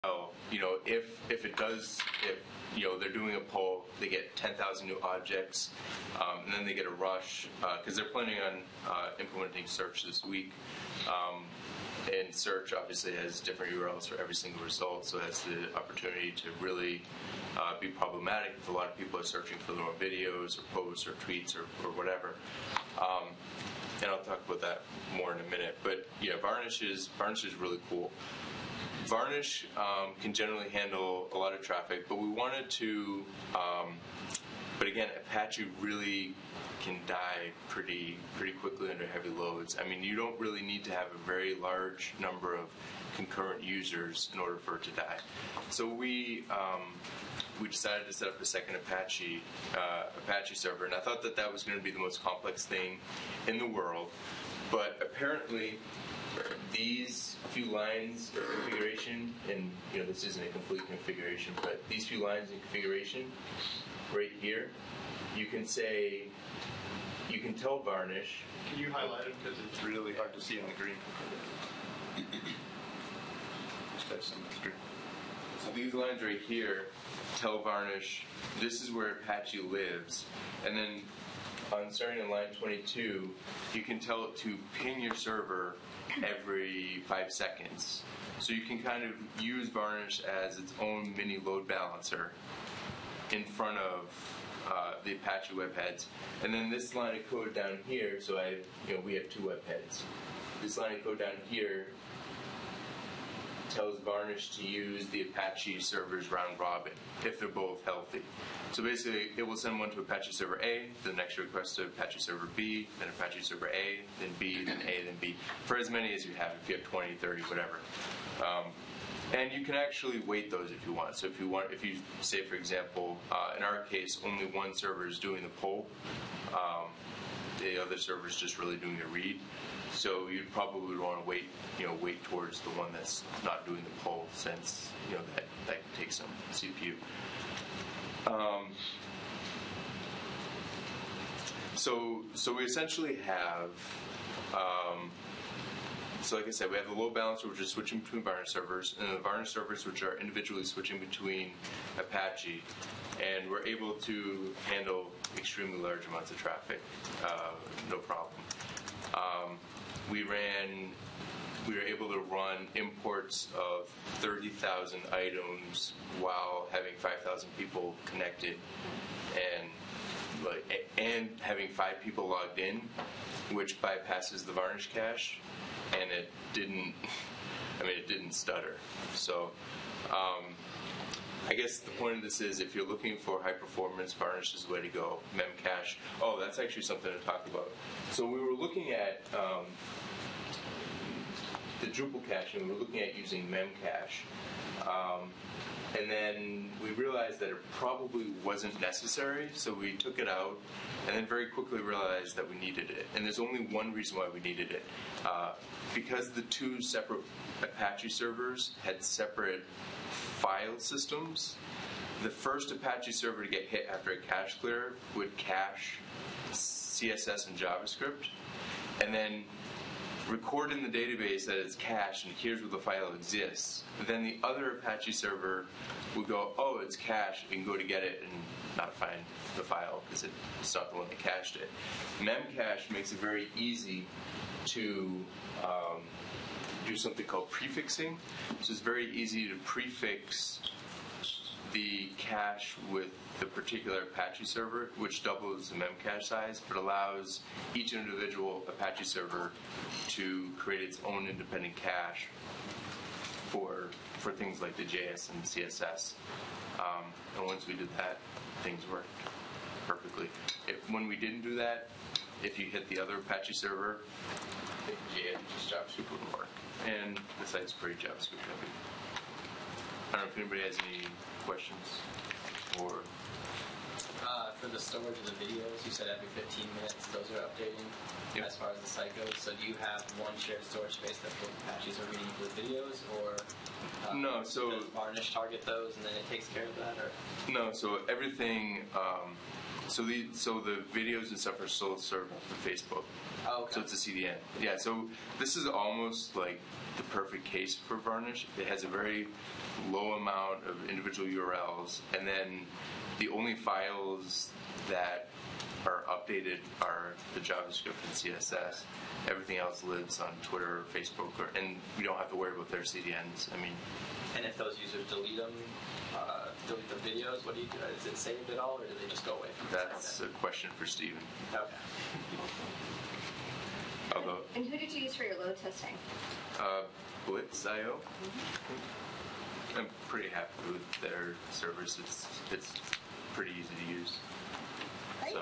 You know, if they're doing a poll, they get 10,000 new objects, and then they get a rush because they're planning on implementing search this week. And search obviously has different URLs for every single result, so that's the opportunity to really be problematic if a lot of people are searching for their own videos or posts or tweets or whatever. And I'll talk about that more in a minute. But yeah, Varnish is really cool. Varnish can generally handle a lot of traffic, but we wanted to, but again, Apache really can die pretty quickly under heavy loads. I mean, you don't really need to have a very large number of concurrent users in order for it to die. So we decided to set up a second Apache server, and I thought that was going to be the most complex thing in the world, but apparently these few lines of configuration, and this isn't a complete configuration, but these few lines in configuration right here, you can tell Varnish. Can you highlight it because it's really hard to see on the green? So these lines right here tell Varnish this is where Apache lives, and then starting on line 22, you can tell it to ping your server every 5 seconds. So you can kind of use Varnish as its own mini load balancer in front of the Apache webheads. And then this line of code down here, so we have 2 webheads. This line of code down here tells Varnish to use the Apache servers round robin if they're both healthy. So basically, it will send one to Apache server A, the next request to Apache server B, then Apache server A, then B, then A, then B, for as many as you have, if you have 20, 30, whatever. And you can actually weight those if you want. So if you say, for example, in our case, only one server is doing the poll, the other server is just really doing a read. So you'd probably want to weight towards the one that's not doing the poll, since that takes some CPU. So we essentially have. So like I said, we have the load balancer, which is switching between Varnish servers, and the Varnish servers, which are individually switching between Apache, and we're able to handle extremely large amounts of traffic, no problem. We were able to run imports of 30,000 items while having 5,000 people connected, and having 5 people logged in, which bypasses the Varnish cache, and it didn't stutter. So I guess the point of this is, if you're looking for high performance, Varnish is the way to go. Memcache. Oh, that's actually something to talk about. So we were looking at the Drupal caching. We were looking at using Memcache. And then we realized that it probably wasn't necessary, so we took it out, and then very quickly realized that we needed it. And there's only one reason why we needed it. Because the 2 separate Apache servers had separate file systems, the first Apache server to get hit after a cache clear would cache CSS and JavaScript, and then record in the database that it's cached and here's where the file exists. But then the other Apache server would go, oh, it's cached, and go to get it and not find the file because it's not the one that cached it. Memcache makes it very easy to do something called prefixing. So it's very easy to prefix the cache with the particular Apache server, which doubles the memcache size, but allows each individual Apache server to create its own independent cache for things like the JS and CSS. And once we did that, things worked perfectly. When we didn't do that, if you hit the other Apache server, just JavaScript wouldn't work. And the site's pretty JavaScript heavy. I don't know if anybody has any questions or. For the storage of the videos, you said every 15 minutes those are updating. Yep. As far as the site goes. So do you have one shared storage space that both Apaches are reading for the videos, or no? So does Varnish target those and then it takes care of that, or? No. So everything. So the videos and stuff are still served off of Facebook. Oh, okay. So it's a CDN. Yeah. So this is almost like the perfect case for Varnish. It has a very low amount of individual URLs, and then the only files that are updated are the JavaScript and CSS. Everything else lives on Twitter or Facebook, and we don't have to worry about their CDNs. I mean, And if those users delete them, delete the videos, what do you do? Is it saved at all, or do they just go away from the that's a question for Steven. Okay. I'll go. And who did you use for your load testing? Blitz.io. I'm pretty happy with their service. It's pretty easy to use. Great. So